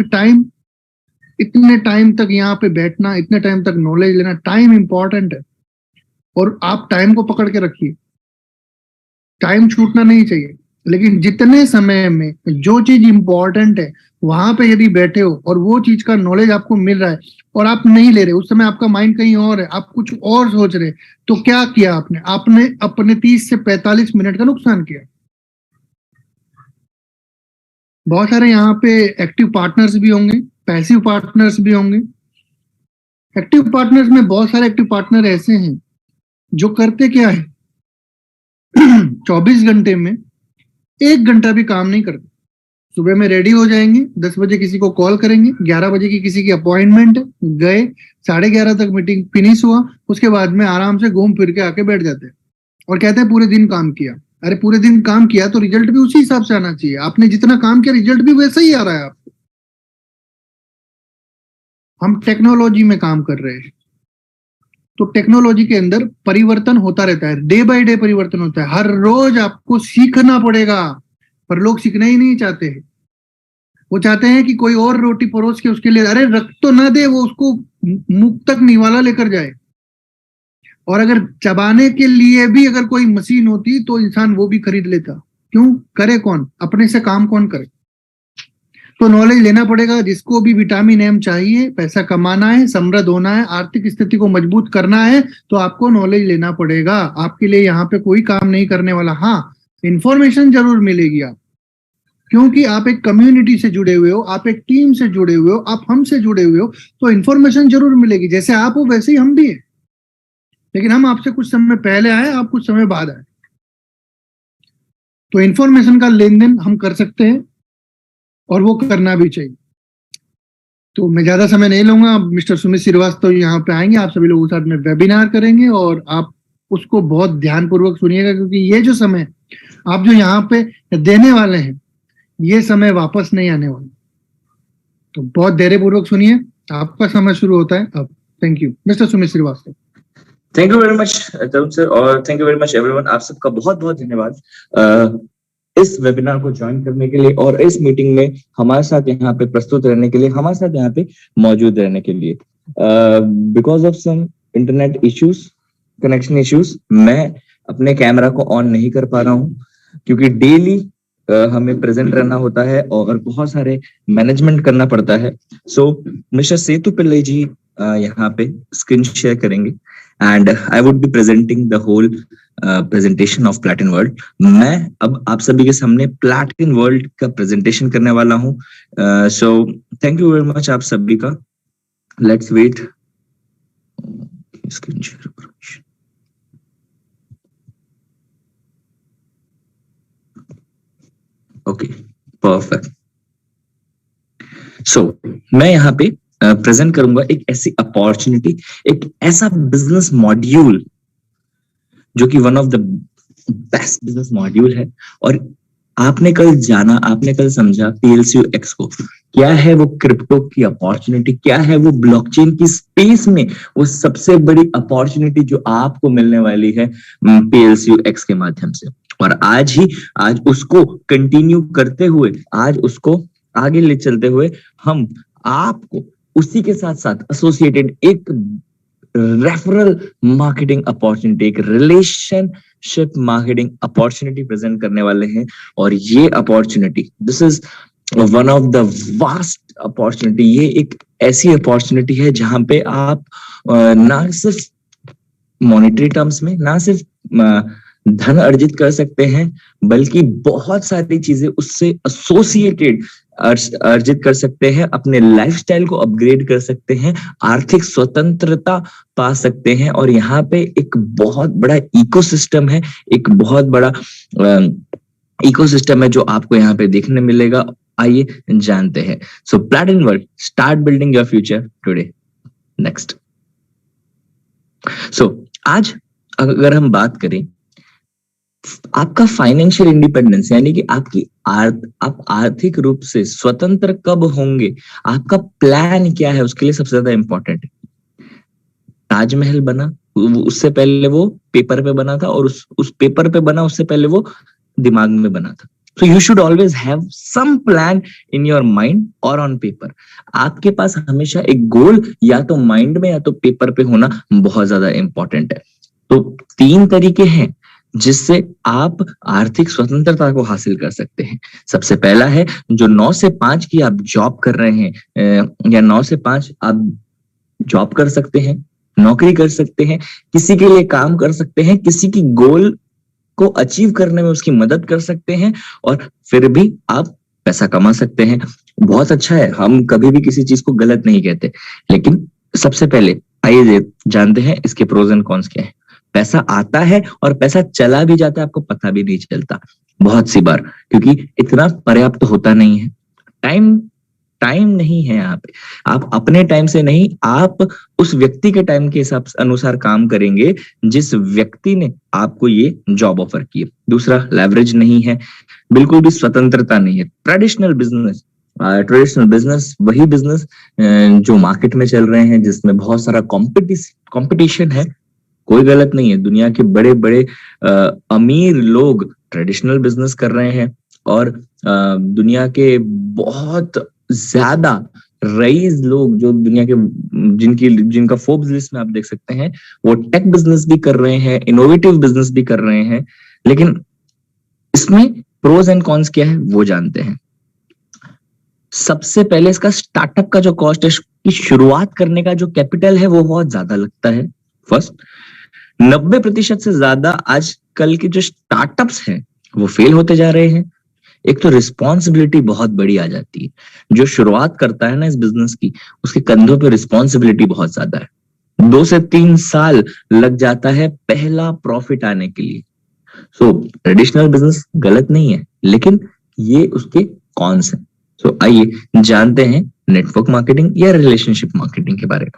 Time, इतने time तक यहाँ पे बैठना, इतने टाइम तक नॉलेज लेना, टाइम इंपॉर्टेंट है। और आप टाइम को पकड़ के रखिए, टाइम छूटना नहीं चाहिए। लेकिन जितने समय में जो चीज इंपॉर्टेंट है वहां पे यदि बैठे हो और वो चीज का नॉलेज आपको मिल रहा है और आप नहीं ले रहे, उस समय आपका माइंड कहीं और है, आप कुछ और सोच रहे, तो क्या किया आपने? आपने अपने 30 से 45 मिनट का नुकसान किया। बहुत सारे यहाँ पे एक्टिव पार्टनर्स भी होंगे, पैसिव पार्टनर्स भी होंगे। एक्टिव पार्टनर्स में बहुत सारे एक्टिव पार्टनर ऐसे हैं जो करते क्या है 24 घंटे में 1 घंटा भी काम नहीं करते। सुबह में रेडी हो जाएंगे, 10 बजे किसी को कॉल करेंगे, 11 बजे की किसी की अपॉइंटमेंट है, गए, 11:30 तक मीटिंग फिनिश हुआ, उसके बाद में आराम से घूम फिर के आके बैठ जाते हैं और कहते हैं पूरे दिन काम किया। अरे पूरे दिन काम किया तो रिजल्ट भी उसी हिसाब से आना चाहिए। आपने जितना काम किया रिजल्ट भी वैसा ही आ रहा है आपको। हम टेक्नोलॉजी में काम कर रहे हैं तो टेक्नोलॉजी के अंदर परिवर्तन होता रहता है, डे बाय डे परिवर्तन होता है। हर रोज आपको सीखना पड़ेगा, पर लोग सीखना ही नहीं चाहते हैं। वो चाहते हैं कि कोई और रोटी परोस के उसके लिए, अरे रख तो ना दे, वो उसको मुंह तक निवाला लेकर जाए। और अगर चबाने के लिए भी अगर कोई मशीन होती तो इंसान वो भी खरीद लेता। क्यों? करे कौन? अपने से काम कौन करे? तो नॉलेज लेना पड़ेगा। जिसको भी विटामिन एम चाहिए, पैसा कमाना है, समृद्ध होना है, आर्थिक स्थिति को मजबूत करना है, तो आपको नॉलेज लेना पड़ेगा। आपके लिए यहाँ पे कोई काम नहीं करने वाला। हाँ, इंफॉर्मेशन जरूर मिलेगी आप, क्योंकि आप एक कम्युनिटी से जुड़े हुए हो, आप एक टीम से जुड़े हुए हो, आप हमसे जुड़े हुए हो, तो इंफॉर्मेशन जरूर मिलेगी। जैसे आप हो वैसे ही हम भी हैं, लेकिन हम आपसे कुछ समय पहले आए, आप कुछ समय बाद आए। तो इंफॉर्मेशन का लेन देन हम कर सकते हैं और वो करना भी चाहिए। तो मैं ज्यादा समय नहीं लूंगा। मिस्टर सुमित श्रीवास्तव यहाँ पे आएंगे, आप सभी लोगों के साथ में वेबिनार करेंगे और आप उसको बहुत ध्यानपूर्वक सुनिएगा, क्योंकि ये जो समय आप जो यहाँ पे देने वाले हैं, ये समय वापस नहीं आने वाला। तो बहुत धैर्यपूर्वक सुनिए, आपका समय शुरू होता है अब। Thank you mister Sumit Srivastava. Thank you very much Tarun sir, और thank you very much everyone. आप सबका बहुत बहुत धन्यवाद इस वेबिनार को ज्वाइन करने के लिए और इस मीटिंग में हमारे साथ यहाँ पे प्रस्तुत रहने के लिए, हमारे साथ यहाँ पे मौजूद रहने के लिए। Because of some internet issues, connection issues, मैं अपने कैमरा को ऑन नहीं कर पा रहा हूँ, क्योंकि डेली हमें प्रेजेंट रहना होता है और बहुत सारे मैनेजमेंट करना पड़ता है। सो मिस्टर सेतु पिल्लई जी यहाँ पे स्क्रीन शेयर करेंगे and I would be presenting the whole presentation of Platin World. मैं अब आप सभी के सामने प्लैटिन वर्ल्ड का प्रेजेंटेशन करने वाला हूँ। So thank you very much आप सभी का। Let's wait. Screen share permission. Okay, perfect. So मैं यहाँ पे प्रेजेंट करूंगा एक ऐसी अपॉर्चुनिटी, एक ऐसा बिजनेस मॉड्यूल जो कि one of the best business module है। और आपने कल जाना, आपने कल समझा PLCUX को, क्या है वो क्रिप्टो की अपॉर्चुनिटी, क्या है वो ब्लॉकचेन की स्पेस में वो सबसे बड़ी अपॉर्चुनिटी जो आपको मिलने वाली है PLCUX के माध्यम से। और आज उसको कंटिन्यू करते हुए, आज उसको आगे ले चलते हुए हम आपको उसी के साथ साथ एसोसिएटेड एक रेफरल मार्केटिंग अपॉर्चुनिटी, एक रिलेशनशिप मार्केटिंग अपॉर्चुनिटी प्रेजेंट करने वाले हैं। और ये opportunity, this is one of the vast opportunity. ये एक ऐसी अपॉर्चुनिटी है जहां पे आप ना सिर्फ मॉनेटरी टर्म्स में, ना सिर्फ धन अर्जित कर सकते हैं, बल्कि बहुत सारी चीजें उससे एसोसिएटेड अर्जित कर सकते हैं, अपने लाइफस्टाइल को अपग्रेड कर सकते हैं, आर्थिक स्वतंत्रता पा सकते हैं। और यहाँ पे एक बहुत बड़ा इकोसिस्टम है, एक बहुत बड़ा इकोसिस्टम है जो आपको यहाँ पे देखने मिलेगा। आइए जानते हैं। So Platin world, start building your future today. Next. So आज अगर हम बात करें आपका फाइनेंशियल इंडिपेंडेंस, यानी कि आप आर्थिक रूप से स्वतंत्र कब होंगे, आपका प्लान क्या है, उसके लिए सबसे ज्यादा इंपॉर्टेंट है। ताजमहल बना, उससे पहले वो पेपर पे बना था, और उस पेपर पे बना उससे पहले वो दिमाग में बना था। So you should always have some plan in your mind or on paper. आपके पास हमेशा एक गोल या तो माइंड में या तो पेपर पे होना बहुत ज्यादा इंपॉर्टेंट है। तो 3 तरीके हैं जिससे आप आर्थिक स्वतंत्रता को हासिल कर सकते हैं। सबसे पहला है जो 9 से 5 की आप जॉब कर रहे हैं या 9 से 5 आप जॉब कर सकते हैं, नौकरी कर सकते हैं, किसी के लिए काम कर सकते हैं, किसी की गोल को अचीव करने में उसकी मदद कर सकते हैं और फिर भी आप पैसा कमा सकते हैं। बहुत अच्छा है, हम कभी भी किसी चीज को गलत नहीं कहते, लेकिन सबसे पहले आइए जानते हैं इसके प्रोज एंड कॉन्स क्या है। पैसा आता है और पैसा चला भी जाता है, आपको पता भी नहीं चलता बहुत सी बार, क्योंकि इतना पर्याप्त होता नहीं है। टाइम नहीं है यहाँ पे। आप अपने टाइम से नहीं, आप उस व्यक्ति के टाइम के हिसाब अनुसार काम करेंगे जिस व्यक्ति ने आपको ये जॉब ऑफर की है। दूसरा, लेवरेज नहीं है, बिल्कुल भी स्वतंत्रता नहीं है। ट्रेडिशनल बिजनेस वही बिजनेस जो मार्केट में चल रहे हैं, जिसमें बहुत सारा कंपटीशन है। कोई गलत नहीं है, दुनिया के बड़े बड़े अमीर लोग ट्रेडिशनल बिजनेस कर रहे हैं और दुनिया के बहुत ज्यादा रईस लोग जो दुनिया के जिनका फोर्ब्स लिस्ट में आप देख सकते हैं, वो टेक बिजनेस भी कर रहे हैं, इनोवेटिव बिजनेस भी कर रहे हैं। लेकिन इसमें प्रोज एंड कॉन्स क्या है वो जानते हैं। सबसे पहले इसका स्टार्टअप का जो कॉस्ट है, की शुरुआत करने का जो कैपिटल है वो बहुत ज्यादा लगता है। फर्स्ट, 90% से ज्यादा आजकल के जो स्टार्टअप्स हैं वो फेल होते जा रहे हैं। एक तो रिस्पॉन्सिबिलिटी बहुत बड़ी आ जाती है, जो शुरुआत करता है ना इस बिजनेस की, उसके कंधों पे रिस्पॉन्सिबिलिटी बहुत ज्यादा है। 2 से 3 साल लग जाता है पहला प्रॉफिट आने के लिए। सो ट्रेडिशनल बिजनेस गलत नहीं है, लेकिन ये उसके कॉन्स हैं। सो आइए जानते हैं नेटवर्क मार्केटिंग या रिलेशनशिप मार्केटिंग के बारे में।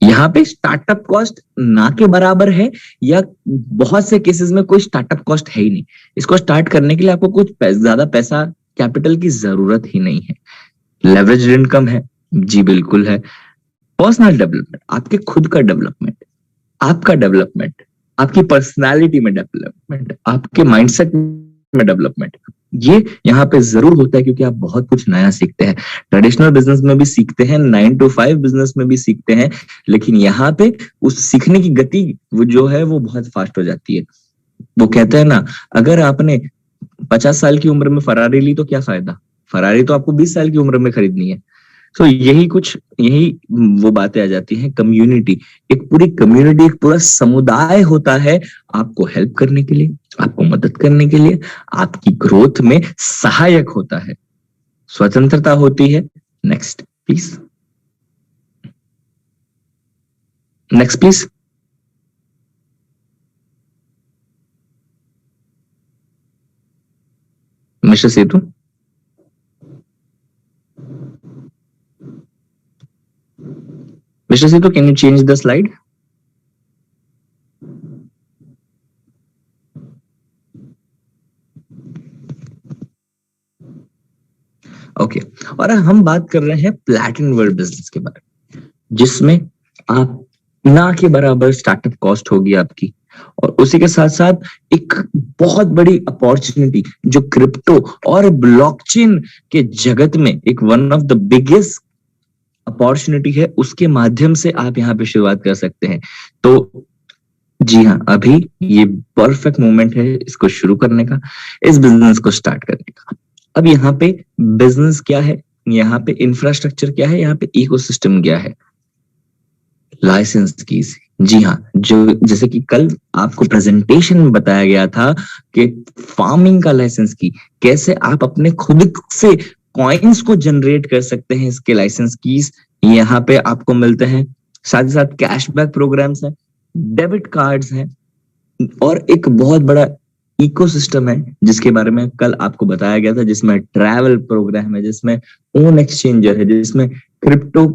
यहाँ पे स्टार्टअप कॉस्ट ना के बराबर है, या बहुत से केसेस में कोई स्टार्टअप कॉस्ट है ही नहीं। इसको स्टार्ट करने के लिए आपको कुछ ज्यादा पैसा कैपिटल की जरूरत ही नहीं है। लेवरेज इनकम है, जी बिल्कुल है। पर्सनल डेवलपमेंट, आपके खुद का डेवलपमेंट, आपका डेवलपमेंट, आपकी पर्सनालिटी में डेवलपमेंट, आपके माइंडसेट में डेवलपमेंट, ये यहाँ पे जरूर होता है, क्योंकि आप बहुत कुछ नया सीखते हैं। ट्रेडिशनल बिजनेस में भी सीखते हैं, 9 to 5 बिजनेस में भी सीखते हैं, लेकिन यहाँ पे उस सीखने की गति वो जो है वो बहुत फास्ट हो जाती है। वो कहते हैं ना, अगर आपने 50 साल की उम्र में फरारी ली तो क्या फायदा, फरारी तो आपको 20 साल की उम्र में खरीदनी है। तो यही वो बातें आ जाती हैं। कम्युनिटी, एक पूरी कम्युनिटी, एक पूरा समुदाय होता है आपको हेल्प करने के लिए, आपको मदद करने के लिए, आपकी ग्रोथ में सहायक होता है। स्वतंत्रता होती है। Next please, next please. Mister Setu, Mr. Setu, can you change the slide? Okay, और हम बात कर रहे हैं प्लैटिनम वर्ल्ड बिजनेस के बारे में, जिसमें आप ना के बराबर स्टार्टअप कॉस्ट होगी आपकी, और उसी के साथ साथ एक बहुत बड़ी अपॉर्चुनिटी जो क्रिप्टो और ब्लॉकचेन के जगत में एक one of the biggest opportunity है, उसके माध्यम से आप यहाँ पे शुरुआत कर सकते हैं। तो जी हाँ, अभी ये परफेक्ट मोमेंट है इसको शुरू करने का, इस बिजनेस को स्टार्ट करने का। अब यहाँ पे बिजनेस क्या है, यहाँ पे इंफ्रास्ट्रक्चर क्या है, यहाँ पे इकोसिस्टम क्या है, लाइसेंस कीज। जी हाँ, जो जैसे कि कल आपको प्रेजेंटेशन में बताया गया था कि फार्मिंग का लाइसेंस की, कैसे आप अपने खुद से कॉइन्स को जनरेट कर सकते हैं, इसके लाइसेंस कीज यहाँ पे आपको मिलते हैं। साथ ही साथ कैशबैक प्रोग्राम्स हैं, डेबिट कार्ड्स हैं, और एक बहुत बड़ा इकोसिस्टम है जिसके बारे में कल आपको बताया गया था, जिसमें ट्रैवल प्रोग्राम है, जिसमें ओन एक्सचेंजर है, जिसमें क्रिप्टो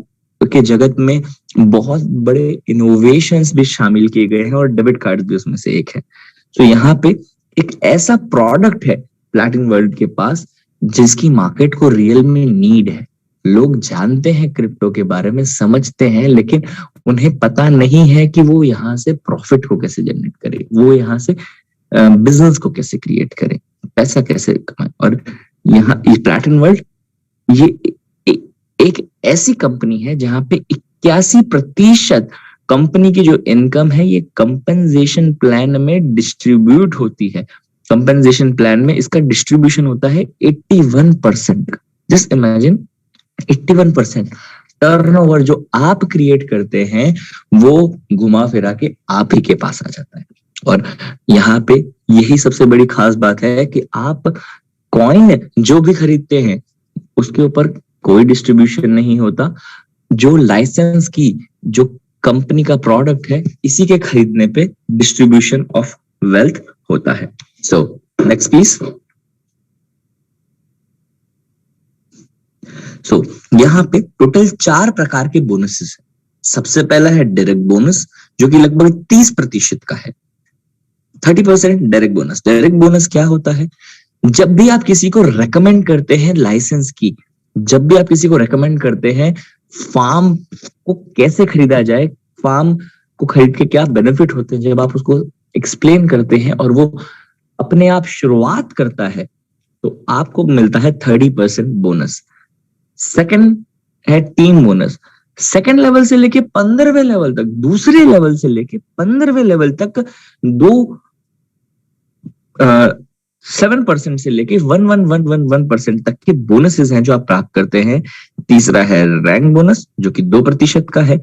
के जगत में बहुत बड़े इनोवेशंस भी शामिल किए गए हैं, और डेबिट कार्ड भी उसमें से एक है। तो यहाँ पे एक ऐसा प्रोडक्ट है प्लैटिनम वर्ल्ड के पास जिसकी मार्केट को रियल में नीड है। लोग जानते हैं क्रिप्टो के बारे में, समझते हैं, लेकिन उन्हें पता नहीं है कि वो यहाँ से प्रॉफिट को कैसे जनरेट करे, वो यहाँ से बिजनेस को कैसे क्रिएट करे। पैसा कैसे कमाएं। और यहाँ प्लैट इन वर्ल्ड ये एक ऐसी कंपनी है जहां पे 81% कंपनी की जो इनकम है ये कंपनसेशन प्लान में डिस्ट्रीब्यूट होती है। कंपनसेशन प्लान में इसका डिस्ट्रीब्यूशन होता है 81%। जस्ट इमेजिन 81% टर्नओवर जो आप क्रिएट करते हैं वो घुमा फिरा के आप ही के पास आ जाता है। और यहाँ पे यही सबसे बड़ी खास बात है कि आप कॉइन जो भी खरीदते हैं उसके ऊपर कोई डिस्ट्रीब्यूशन नहीं होता। जो लाइसेंस की जो कंपनी का प्रोडक्ट है इसी के खरीदने पे डिस्ट्रीब्यूशन ऑफ वेल्थ होता है। So next please. सो यहाँ पे टोटल 4 प्रकार के बोनसेस है। सबसे पहला है डायरेक्ट बोनस जो कि लगभग 30% का है। 30% डायरेक्ट बोनस। डायरेक्ट बोनस क्या होता है? जब भी आप किसी को रेकमेंड करते हैं लाइसेंस की, जब भी आप किसी को रेकमेंड करते हैं फार्म को कैसे खरीदा जाए, फार्म को खरीद के क्या बेनिफिट होते हैं, जब आप उसको एक्सप्लेन करते हैं और वो अपने आप शुरुआत करता है तो आपको मिलता है 30% बोनस। सेकंड है टीम बोनस। सेकंड लेवल से लेके 15वें लेवल तक, दूसरे लेवल से लेके 15वें लेवल तक 7% से लेके 1111% तक के बोनसेस हैं जो आप प्राप्त करते हैं। तीसरा है रैंक बोनस जो कि 2% का है।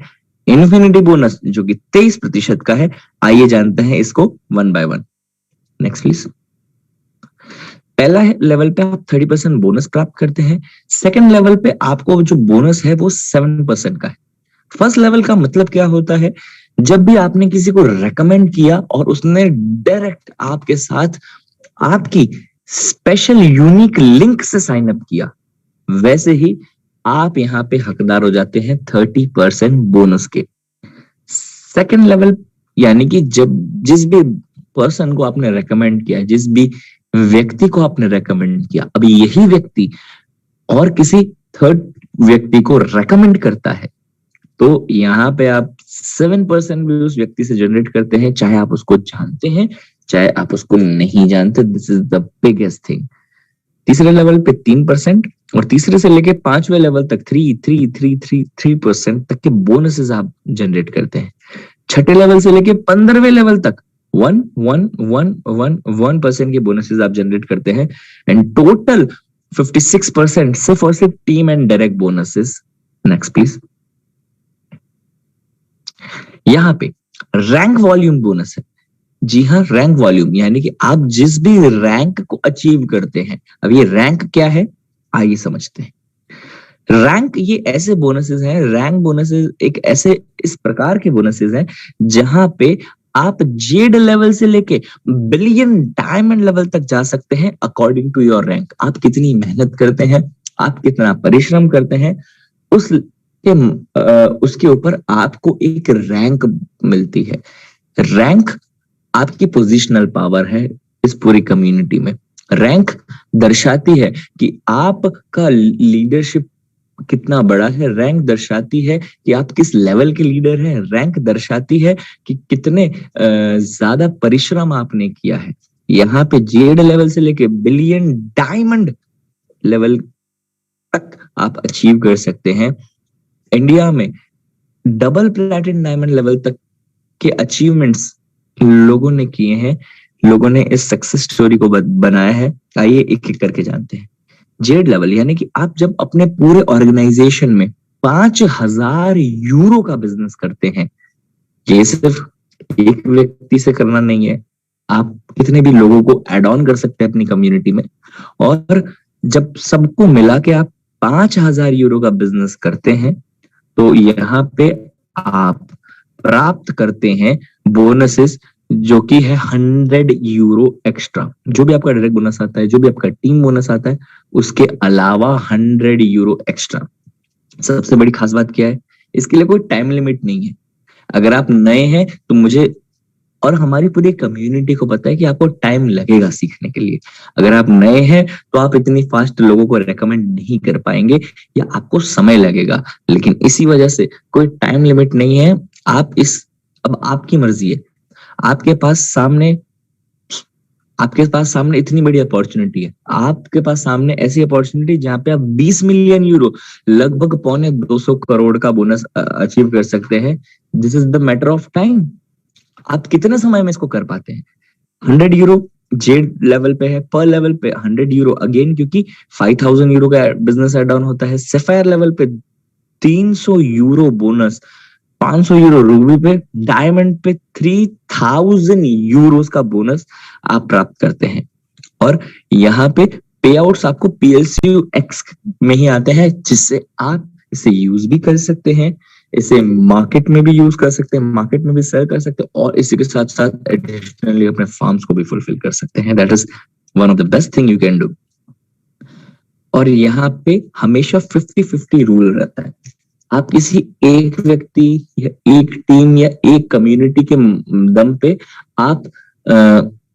इन्फिनिटी बोनस जो कि 23% का है। आइए जानते हैं इसको one by one. Next please. पहला लेवल पे आप 30% बोनस प्राप्त करते हैं। सेकंड लेवल पे आपको जो बोनस है वो 7% का है। फर्स्ट लेवल का मतलब क्या होता है? जब भी आपने किसी को रेकमेंड किया और उसने डायरेक्ट आपके साथ आपकी स्पेशल यूनिक लिंक से साइन अप किया, वैसे ही आप यहाँ पे हकदार हो जाते हैं 30% बोनस के। सेकंड लेवल यानी कि जब जिस भी पर्सन को आपने रेकमेंड किया, जिस भी व्यक्ति को आपने रेकमेंड किया, अभी यही व्यक्ति और किसी थर्ड व्यक्ति को रेकमेंड करता है तो यहाँ पे आप 7% भी उस व्यक्ति से जनरेट करते हैं, चाहे आप उसको जानते हैं चाहे आप उसको नहीं जानते। This is the biggest thing. तीसरे लेवल पे 3% और तीसरे से लेके 5वें लेवल तक 3% तक के बोनसेस आप जनरेट करते हैं। छठे लेवल से लेके 15वें लेवल तक 1% के बोनसेस आप जनरेट करते हैं। एंड टोटल 56% सिर्फ और सिर्फ team and direct bonuses. Next please. यहाँ पे रैंक वॉल्यूम बोनस है। जी हाँ, रैंक वॉल्यूम यानी कि आप जिस भी रैंक को अचीव करते हैं। अब ये रैंक क्या है आइए समझते हैं। रैंक ये ऐसे बोनसेस हैं, रैंक बोनसेस एक ऐसे इस प्रकार के बोनसेस हैं जहां पे आप जेड लेवल से लेके बिलियन डायमंड लेवल तक जा सकते हैं अकॉर्डिंग टू योर रैंक। आप कितनी मेहनत करते हैं, आप कितना परिश्रम करते हैं, उसके ऊपर आपको एक रैंक मिलती है। रैंक आपकी पोजिशनल पावर है इस पूरी कम्युनिटी में। रैंक दर्शाती है कि आपका लीडरशिप कितना बड़ा है। रैंक दर्शाती है कि आप किस लेवल के लीडर हैं। रैंक दर्शाती है कि कितने ज्यादा परिश्रम आपने किया है। यहाँ पे जेड लेवल से लेके बिलियन डायमंड लेवल तक आप अचीव कर सकते हैं। इंडिया में डबल प्लैटिनम डायमंड लेवल तक के अचीवमेंट्स लोगों ने किए हैं। लोगों ने इस सक्सेस स्टोरी को बनाया है। आइए एक एक करके जानते हैं। जेड लेवल यानी कि आप जब अपने पूरे ऑर्गेनाइजेशन में 5000 यूरो का बिजनेस करते हैं, ये सिर्फ एक व्यक्ति से करना नहीं है, आप कितने भी लोगों को ऐड ऑन कर सकते हैं अपनी कम्युनिटी में। और जब सबको मिला के आप 5000 यूरो का बिजनेस करते हैं तो यहाँ पे आप प्राप्त करते हैं बोनसेस जो कि है 100 यूरो एक्स्ट्रा। जो भी आपका डायरेक्ट बोनस आता है, जो भी आपका टीम बोनस आता है, उसके अलावा 100 यूरो एक्स्ट्रा। सबसे बड़ी खास बात क्या है, इसके लिए कोई टाइम लिमिट नहीं है। अगर आप नए हैं तो मुझे और हमारी पूरी कम्युनिटी को पता है कि आपको टाइम लगेगा सीखने के लिए। अगर आप नए हैं तो आप इतनी फास्ट लोगों को रेकमेंड नहीं कर पाएंगे या आपको समय लगेगा, लेकिन इसी वजह से कोई टाइम लिमिट नहीं है। आप अब आपकी मर्जी है। आपके पास सामने आपके पास सामने इतनी बड़ी अपॉर्चुनिटी है, आपके पास सामने ऐसी अपॉर्चुनिटी जहां पे आप 20 मिलियन यूरो, लगभग 250 करोड़ का बोनस अचीव कर सकते हैं। This is the matter of time. आप कितने समय में इसको कर पाते हैं? 100 यूरो जेड लेवल पे है, पर लेवल पे 100 यूरो अगेन, क्योंकि 5000 यूरो का बिजनेस एड ऑन होता है। सफायर लेवल पे 300 यूरो बोनस, 500 यूरो रूबी पे, डायमंड पे 3000 यूरोस का बोनस आप प्राप्त करते हैं। और यहाँ पे पे आउट्स आपको पीएलसी एक्स में ही आते हैं, जिससे आप इसे यूज भी कर सकते हैं, इसे मार्केट में भी यूज कर सकते हैं, मार्केट में भी सेल कर सकते हैं, और इसी के साथ साथ एडिशनली अपने फार्म्स को भी फुलफिल कर सकते हैं। That is one of the best thing you can do. और यहाँ पे हमेशा 50-50 रूल रहता है। आप किसी एक व्यक्ति या एक टीम या एक कम्युनिटी के दम पे आप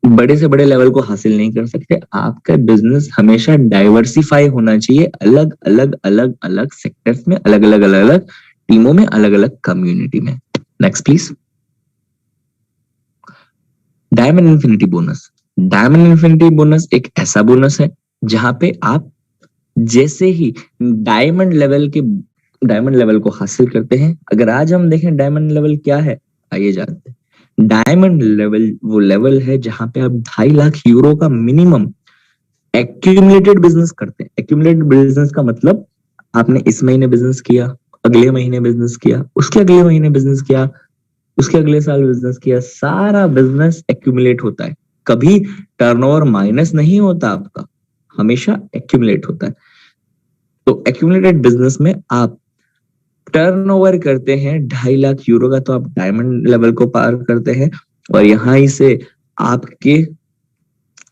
बड़े से बड़े लेवल को हासिल नहीं कर सकते। आपका बिजनेस हमेशा डाइवर्सिफाई होना चाहिए, अलग अलग अलग अलग सेक्टर्स में, अलग अलग अलग अलग टीमों में, अलग अलग कम्युनिटी में। Next please. Diamond infinity bonus. Diamond infinity bonus एक ऐसा बोनस है जहां पे आप जैसे ही डायमंड लेवल को हासिल करते हैं। अगर आज हम देखें डायमंड लेवल क्या है, आइए जानते हैं। डायमंड लेवल वो लेवल है जहां पे आप 2.5 लाख यूरो का मिनिमम एक्यूमुलेटेड बिजनेस करते हैं। एक्यूमुलेटेड बिजनेस का मतलब आपने इस महीने बिजनेस किया, अगले महीने बिजनेस किया, उसके अगले महीने बिजनेस किया, उसके अगले साल बिजनेस किया, सारा बिजनेस एक्यूमुलेट होता है। कभी टर्नओवर माइनस नहीं होता आपका, हमेशा एक्यूमुलेट होता है। तो एक्यूमुलेटेड बिजनेस में आप टर्नओवर करते हैं 2.5 लाख यूरो का, तो आप डायमंड लेवल को पार करते हैं, और यहाँ ही से आपके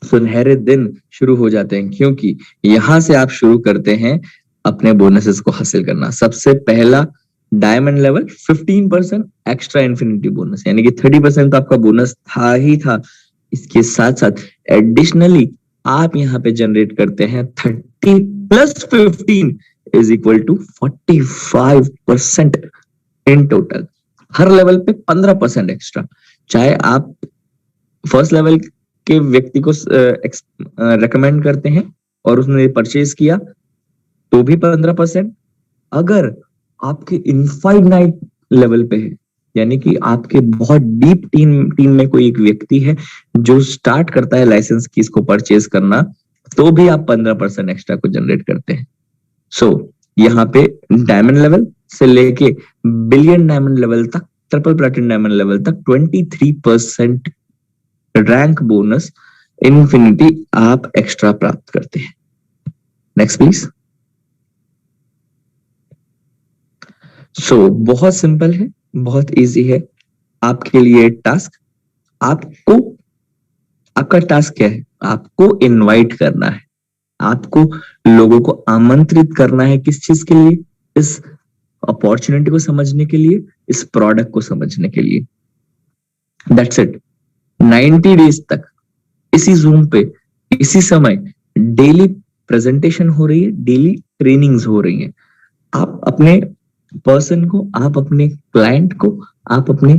सुनहरे दिन शुरू हो जाते हैं, क्योंकि यहाँ से आप शुरू करते हैं अपने बोनसेस को हासिल करना। सबसे पहला diamond level 15% extra infinity bonus, यानी कि 30% तो आपका बोनस था ही था। इसके साथ साथ एडिशनली आप यहाँ पे जनरेट करते हैं 30 plus 15 is equal to 45% in total. हर लेवल पे 15% एक्स्ट्रा। चाहे आप फर्स्ट लेवल के व्यक्ति को रेकमेंड करते हैं और उसने परचेज किया तो भी 15%। अगर आपके इनफाइनाइट लेवल पे है, यानी कि आपके बहुत डीप टीम में कोई एक व्यक्ति है जो स्टार्ट करता है लाइसेंस की इसको परचेज करना, तो भी आप 15% एक्स्ट्रा को जनरेट करते हैं। सो यहाँ पे डायमंड लेवल से लेके बिलियन डायमंड लेवल तक, ट्रिपल प्लैटिनम डायमंड लेवल तक 23% रैंक बोनस इन्फिनिटी आप एक्स्ट्रा प्राप्त करते हैं। Next please. सो बहुत सिंपल है, बहुत इजी है। आपके लिए टास्क, आपका टास्क क्या है? आपको इनवाइट करना है, आपको लोगों को आमंत्रित करना है। किस चीज के लिए? इस अपॉर्चुनिटी को समझने के लिए, इस प्रोडक्ट को समझने के लिए। That's it. 90 डेज तक इसी जूम पे, इसी समय डेली प्रेजेंटेशन हो रही है, डेली ट्रेनिंग्स हो रही है। आप अपने पर्सन को, आप अपने क्लाइंट को, आप अपने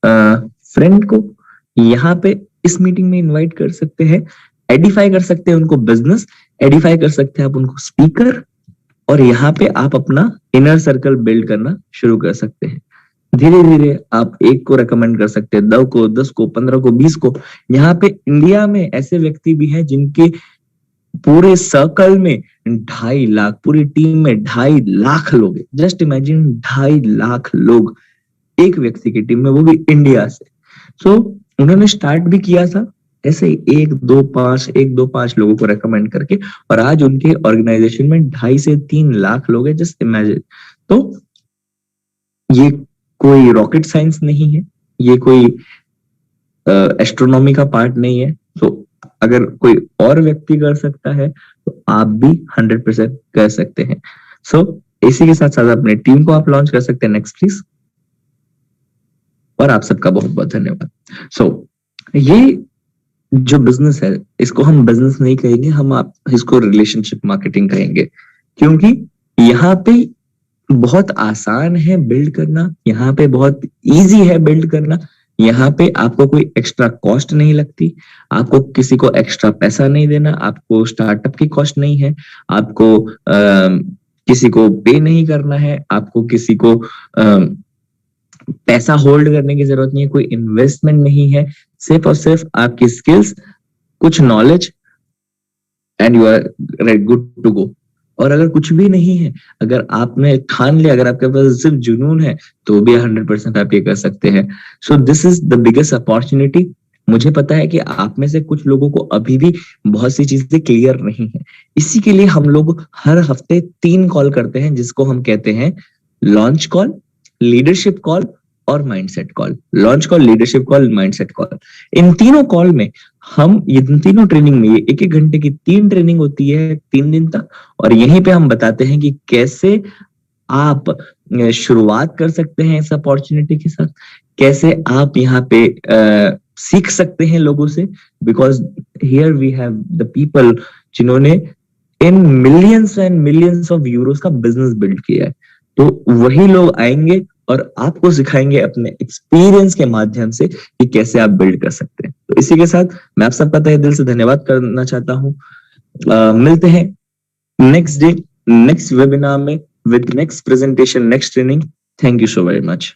फ्रेंड को यहाँ पे इस मीटिंग में इनवाइट कर सकते हैं। एडिफाई कर सकते हैं उनको बिजनेस, एडिफाई कर सकते हैं आप उनको स्पीकर, और यहाँ पे आप अपना इनर सर्कल बिल्ड करना शुरू कर सकते हैं। धीरे धीरे आप एक को रेकमेंड कर सकते हैं, 2 को, 10 को, 15 को, 20 को। यहाँ पे इंडिया में ऐसे व्यक्ति भी हैं जिनके पूरे सर्कल में 2.5 लाख, पूरी टीम में 2.5 लाख लोग हैं। जस्ट इमेजिन 2.5 लाख लोग एक व्यक्ति की टीम में, वो भी इंडिया से। सो उन्होंने स्टार्ट भी किया था ऐसे 1, 2, 5 लोगों को रेकमेंड करके, और आज उनके ऑर्गेनाइजेशन में 2.5 से 3 लाख लोग हैं। Just imagine. तो ये कोई रॉकेट साइंस नहीं है, ये कोई एस्ट्रोनॉमी का पार्ट नहीं है। तो अगर कोई और व्यक्ति कर सकता है तो आप भी 100% कर सकते हैं। सो इसी के साथ साथ अपने टीम को आप लॉन्च कर सकते हैं। Next please. और आप सबका बहुत बहुत धन्यवाद। सो ये जो बिजनेस है, इसको हम बिजनेस नहीं कहेंगे, हम आप इसको रिलेशनशिप मार्केटिंग कहेंगे, क्योंकि यहाँ पे बहुत आसान है बिल्ड करना, यहाँ पे बहुत इजी है बिल्ड करना। यहाँ पे आपको कोई एक्स्ट्रा कॉस्ट नहीं लगती, आपको किसी को एक्स्ट्रा पैसा नहीं देना, आपको स्टार्टअप की कॉस्ट नहीं है, आपको किसी को पे नहीं करना है, आपको किसी को पैसा होल्ड करने की जरूरत नहीं है, कोई इन्वेस्टमेंट नहीं है, सिर्फ और सिर्फ आपकी स्किल्स, कुछ knowledge and you are good to go. और अगर कुछ भी नहीं है, अगर आपने ठान लिया, अगर आपके पास सिर्फ जुनून है, तो भी 100% आप ये कर सकते हैं। So this is the biggest opportunity. मुझे पता है कि आप में से कुछ लोगों को अभी भी बहुत सी चीजें क्लियर नहीं है, इसी के लिए हम लोग हर हफ्ते 3 कॉल करते हैं, जिसको हम कहते हैं लॉन्च कॉल, लीडरशिप कॉल और mindset call. Launch call, leadership call, mindset call. इन तीनों कॉल में हम, ये तीनों ट्रेनिंग में, ये 1-1 घंटे की 3 ट्रेनिंग होती है 3 दिन तक, और यहीं पे हम बताते हैं कि कैसे आप शुरुआत कर सकते हैं इस अपॉर्चुनिटी के साथ, कैसे आप यहाँ पे सीख सकते हैं लोगों से, because here we have the people जिन्होंने इन millions and millions of euros का बिजनेस बिल्ड किया है। तो वही लोग आएंगे और आपको सिखाएंगे अपने एक्सपीरियंस के माध्यम से कि कैसे आप बिल्ड कर सकते हैं। तो इसी के साथ मैं आप सबका तहे दिल से धन्यवाद करना चाहता हूँ। मिलते हैं नेक्स्ट डे, नेक्स्ट वेबिनार में, with next presentation, next training. Thank you so very much.